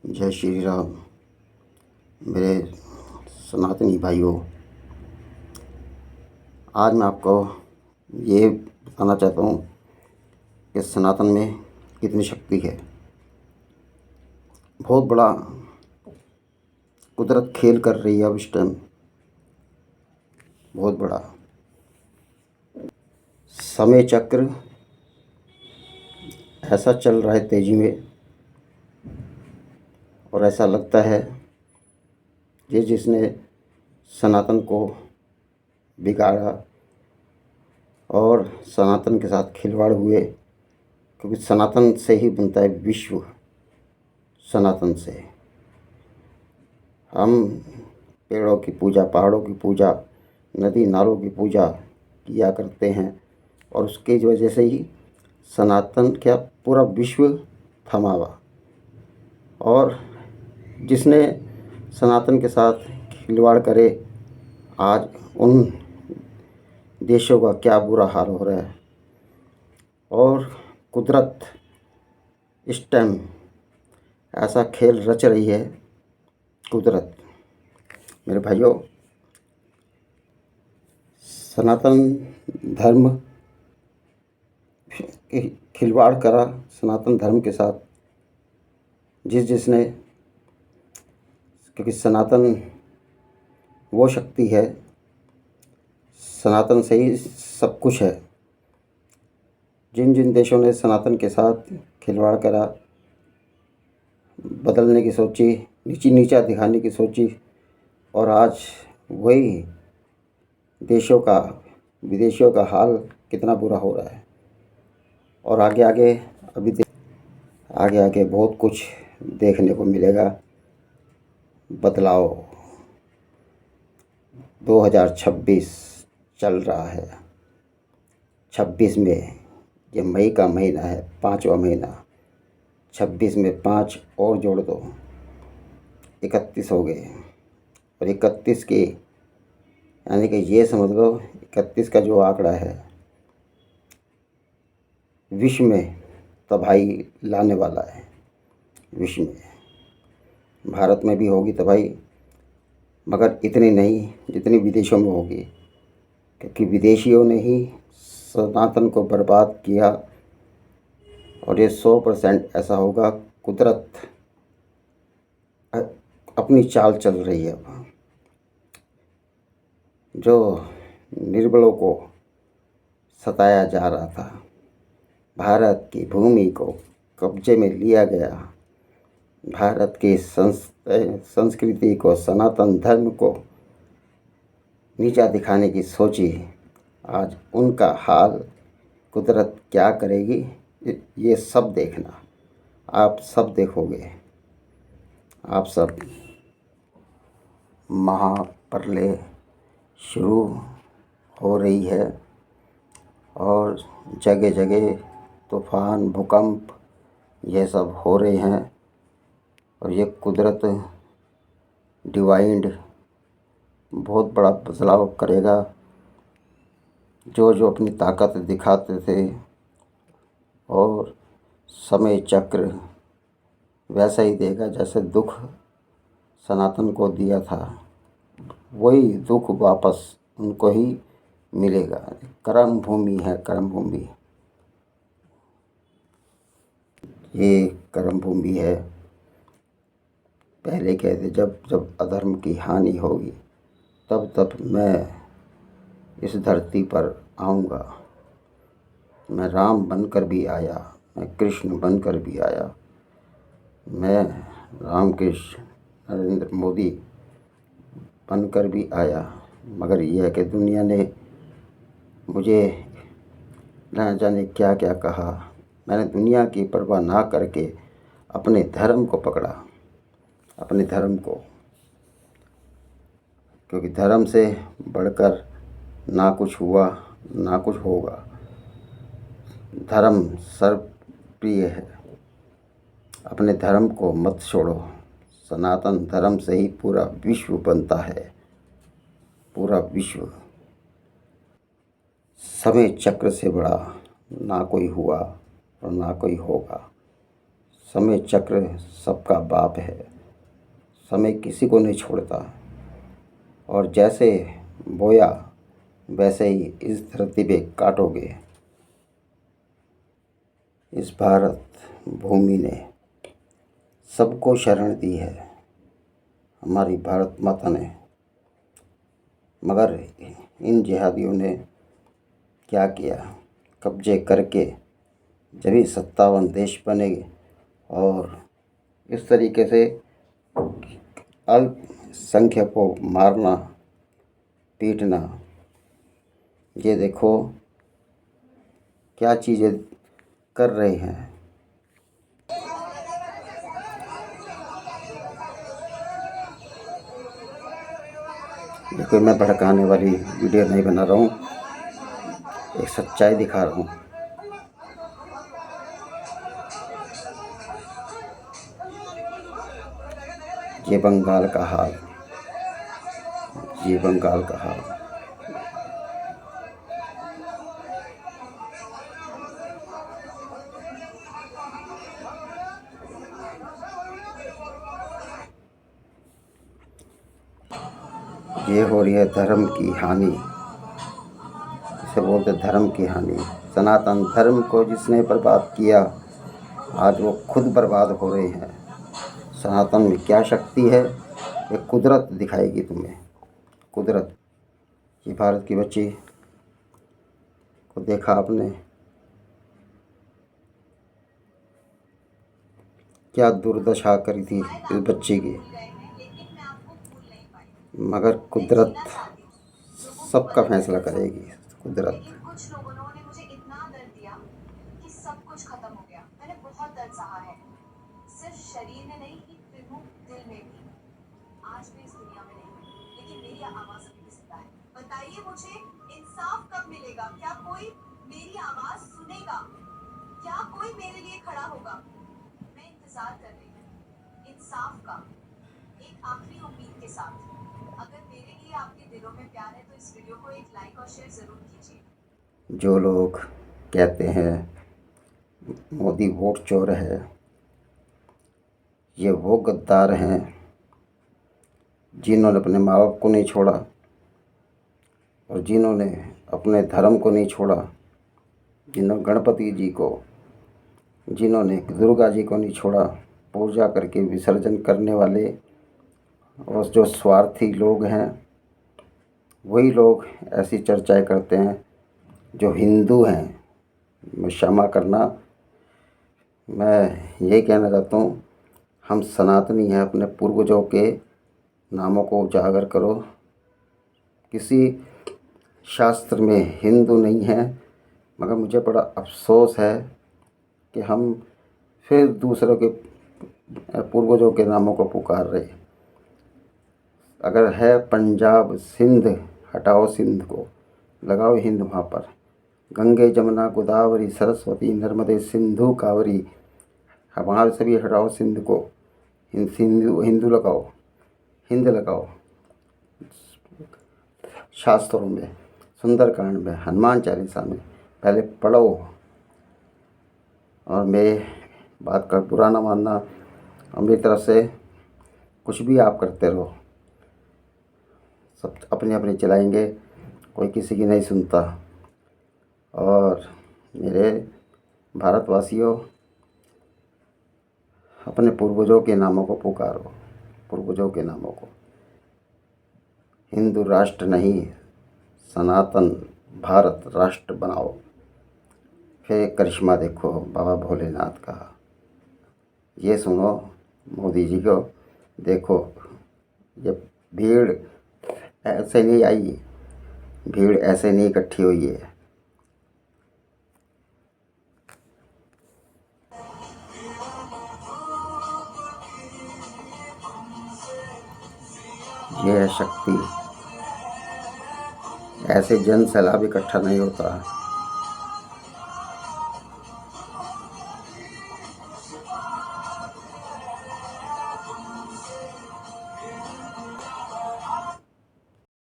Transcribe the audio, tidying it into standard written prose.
जय श्री राम। मेरे सनातनी भाइयों, आज मैं आपको ये बताना चाहता हूँ कि सनातन में कितनी शक्ति है। बहुत बड़ा कुदरत खेल कर रही है अब इस टाइम। बहुत बड़ा समय चक्र ऐसा चल रहा है तेज़ी में, और ऐसा लगता है जिसने सनातन को बिगाड़ा और सनातन के साथ खिलवाड़ हुए, क्योंकि सनातन से ही बनता है विश्व। सनातन से हम पेड़ों की पूजा, पहाड़ों की पूजा, नदी नालों की पूजा किया करते हैं, और उसकी वजह से ही सनातन क्या पूरा विश्व थमा हुआ। और जिसने सनातन के साथ खिलवाड़ करे, आज उन देशों का क्या बुरा हाल हो रहा है। और कुदरत इस टाइम ऐसा खेल रच रही है। कुदरत, मेरे भाइयों, सनातन धर्म खिलवाड़ करा सनातन धर्म के साथ, जिसने, क्योंकि सनातन वो शक्ति है, सनातन से ही सब कुछ है। जिन जिन देशों ने सनातन के साथ खिलवाड़ करा, बदलने की सोची, नीचा दिखाने की सोची, और आज वही देशों का, विदेशियों का हाल कितना बुरा हो रहा है। और आगे आगे आगे आगे बहुत कुछ देखने को मिलेगा। बदलाव 2026 चल रहा है। 26 में, ये मई का महीना है, 5वां महीना। 26 में 5 और जोड़ दो, 31 हो गए। और 31 की, यानी कि ये समझ लो 31 का जो आंकड़ा है, विश्व में तबाही लाने वाला है। विश्व में, भारत में भी होगी तबाही, मगर इतनी नहीं जितनी विदेशों में होगी, क्योंकि विदेशियों ने ही सनातन को बर्बाद किया। और ये 100% ऐसा होगा। कुदरत अपनी चाल चल रही है। जो निर्बलों को सताया जा रहा था, भारत की भूमि को कब्जे में लिया गया, भारत की संस्कृति को, सनातन धर्म को नीचा दिखाने की सोची, आज उनका हाल कुदरत क्या करेगी, ये सब देखना। आप सब देखोगे। आप सब, महाप्रलय शुरू हो रही है, और जगह जगह तूफ़ान, भूकंप, ये सब हो रहे हैं। और ये कुदरत डिवाइंड बहुत बड़ा बदलाव करेगा। जो अपनी ताकत दिखाते थे, और समय चक्र वैसा ही देगा जैसे दुख सनातन को दिया था, वही दुख वापस उनको ही मिलेगा। कर्म भूमि है, कर्म भूमि। ये कर्म भूमि है। पहले कहते, जब जब अधर्म की हानि होगी, तब तब मैं इस धरती पर आऊँगा। मैं राम बनकर भी आया, मैं कृष्ण बनकर भी आया, मैं रामकृष्ण नरेंद्र मोदी बनकर भी आया। मगर यह है कि दुनिया ने मुझे न जाने क्या क्या कहा। मैंने दुनिया की परवाह ना करके अपने धर्म को पकड़ा, अपने धर्म को, क्योंकि धर्म से बढ़कर ना कुछ हुआ, ना कुछ होगा। धर्म सर्वप्रिय है। अपने धर्म को मत छोड़ो। सनातन धर्म से ही पूरा विश्व बनता है। पूरा विश्व। समय चक्र से बड़ा ना कोई हुआ और ना कोई होगा। समय चक्र सबका बाप है, समय किसी को नहीं छोड़ता। और जैसे बोया वैसे ही इस धरती पे काटोगे। इस भारत भूमि ने सबको शरण दी है, हमारी भारत माता ने। मगर इन जिहादियों ने क्या किया, कब्जे करके जब ही 57 देश बने और इस तरीके से अल्पसंख्यक को मारना पीटना, ये देखो क्या चीज़ें कर रहे हैं। देखो मैं भड़काने वाली वीडियो नहीं बना रहा हूँ, एक सच्चाई दिखा रहा हूँ। ये बंगाल का हाल, ये बंगाल का हाल। ये हो रही है धर्म की हानि, इसे बोलते धर्म की हानि। सनातन धर्म को जिसने बर्बाद किया, आज वो खुद बर्बाद हो रहे हैं। सनातन में क्या शक्ति है, ये कुदरत दिखाएगी तुम्हें, कुदरत। ये भारत की बच्ची को देखा आपने, क्या दुर्दशा करी थी इस बच्ची की। मगर कुदरत सबका फैसला करेगी, कुदरत। कुछ लोगों ने मुझे इतना दर्द दिया कि सब कुछ खत्म हो गया। मैंने बहुत दर्द सहा है, सिर्फ शरीर में नहीं, फिर हूँ दिल में भी। आज मैं इस दुनिया में नहीं, लेकिन मेरी आवाज अभी भी जिंदा है। बताइए मुझे इंसाफ कब मिलेगा? क्या कोई मेरी आवाज सुनेगा? क्या कोई मेरे लिए खड़ा होगा? मैं इंतजार कर रही हूँ इंसाफ का, एक आखिरी उम्मीद के साथ। अगर मेरे लिए आपके दिलों में प्यार है तो इस वीडियो को एक लाइक और शेयर जरूर कीजिए। जो लोग कहते हैं मोदी वोट चोर है, ये वो गद्दार हैं जिन्होंने अपने माँ बाप को नहीं छोड़ा और जिन्होंने अपने धर्म को नहीं छोड़ा, जिन्होंने गणपति जी को, जिन्होंने दुर्गा जी को नहीं छोड़ा, पूजा करके विसर्जन करने वाले। और जो स्वार्थी लोग हैं वही लोग ऐसी चर्चाएं करते हैं। जो हिंदू हैं, मैं क्षमा करना, मैं यही कहना चाहता हूँ, हम सनातनी हैं, अपने पूर्वजों के नामों को उजागर करो। किसी शास्त्र में हिंदू नहीं है, मगर मुझे बड़ा अफसोस है कि हम फिर दूसरों के पूर्वजों के नामों को पुकार रहे। अगर है पंजाब सिंध, हटाओ सिंध को, लगाओ हिंद वहाँ पर। गंगे जमुना गोदावरी सरस्वती नर्मदे सिंधु कावरी, वहाँ से भी हटाओ सिंध को, हिंदू लगाओ, हिंद लगाओ। शास्त्रों में, सुंदरकांड में, हनुमान चालीसा में पहले पढ़ो। और मेरे बात का बुरा ना मानना, और मेरी तरफ से कुछ भी आप करते रहो, सब अपने अपने चलाएंगे, कोई किसी की नहीं सुनता। और मेरे भारतवासियों, अपने पूर्वजों के नामों को पुकारो, पूर्वजों के नामों को। हिंदू राष्ट्र नहीं, सनातन भारत राष्ट्र बनाओ। फिर एक करिश्मा देखो बाबा भोलेनाथ का। ये सुनो मोदी जी को, देखो ये भीड़ ऐसे नहीं आई, भीड़ ऐसे नहीं इकट्ठी हुई है। ये है शक्ति। ऐसे जन सैलाब इकट्ठा नहीं होता।